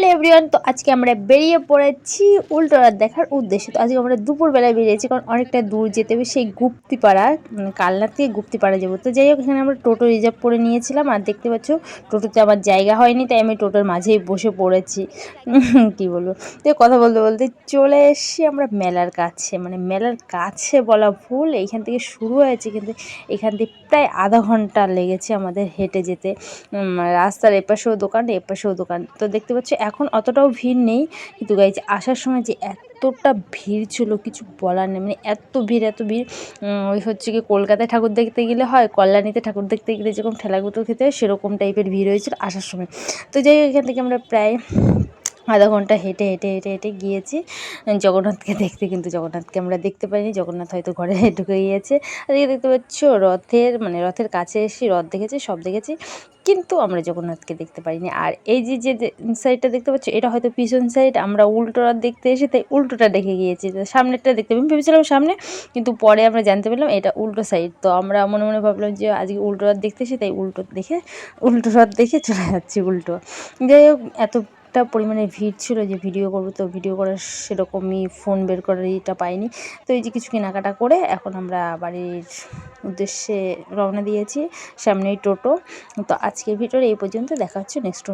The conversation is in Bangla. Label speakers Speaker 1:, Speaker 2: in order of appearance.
Speaker 1: হ্যালো এভরিওয়ান, তো আজকে আমরা বেরিয়ে পড়েছি উল্টোরথ দেখার উদ্দেশ্যে। তো আজকে আমরা দুপুরবেলায় বেরিয়েছি, কারণ অনেকটা দূর যেতে হবে, সেই গুপ্তিপাড়া, কালনা থেকে গুপ্তিপাড়া যাবো। তো যাই হোক, এখানে আমরা টোটো রিজার্ভ করে নিয়েছিলাম, আর দেখতে পাচ্ছ টোটোতে আমার জায়গা হয়নি, তাই আমি টোটোর মাঝেই বসে পড়েছি। কি বলবো, তো কথা বলতে বলতে চলে এসেছি আমরা মেলার কাছে। মানে মেলার কাছে বলা ভুল, এইখান থেকে শুরু হয়েছে, কিন্তু এখান থেকে প্রায় আধা ঘন্টা লেগেছে আমাদের হেঁটে যেতে। রাস্তার এপাশেও দোকান, এপাশেও দোকান। তো দেখতে পাচ্ছ এখন অতটাও ভিড় নেই, কিন্তু গাইজ আসার সময় যে এতটা ভিড় ছিল কিছু বলার নেই। মানে এত ভিড়, এত ভিড়। ওই হচ্ছে কি, কলকাতায় ঠাকুর দেখতে গেলে হয়, কল্যাণীতে ঠাকুর দেখতে গেলে যেরকম ঠেলাগুটো খেতে হয়, সেরকম টাইপের ভিড় হয়েছিল আসার সময়। তো যাই হোক, এখান থেকে আমরা প্রায় আধা ঘন্টা হেঁটে হেঁটে হেঁটে হেঁটে গিয়েছি জগন্নাথকে দেখতে, কিন্তু জগন্নাথকে আমরা দেখতে পাইনি। জগন্নাথ হয়তো ঘরে ঢুকে গিয়েছে। এদিকে দেখতে পাচ্ছ রথের কাছে এসে রথ দেখেছি, সব দেখেছি, কিন্তু আমরা জগন্নাথকে দেখতে পাইনি। আর এই যে যে সাইডটা দেখতে পাচ্ছ, এটা হয়তো পিছন সাইড। আমরা উল্টো রথ দেখতে এসে তাই উল্টোটা দেখে গিয়েছি, সামনেরটা দেখতে আমি ভেবেছিলাম সামনে, কিন্তু পরে আমরা জানতে পারলাম এটা উল্টো সাইড। তো আমরা মনে মনে ভাবলাম যে আজকে উল্টো রথ দেখতে এসে, তাই উল্টো রথ দেখে চলে যাচ্ছি উল্টো। যাই হোক, এতটা পরিমাণে ভিড় ছিল যে ভিডিও করবো, তো ভিডিও করার সেরকমই ফোন বের করার ইটা পাইনি। তো এই যে কিছু কেনাকাটা করে এখন আমরা বাড়ির উদ্দেশ্যে রওনা দিয়েছি, সামনেই টোটো। তো আজকের ভিডিওর এই পর্যন্ত, দেখা হচ্ছে নেক্সট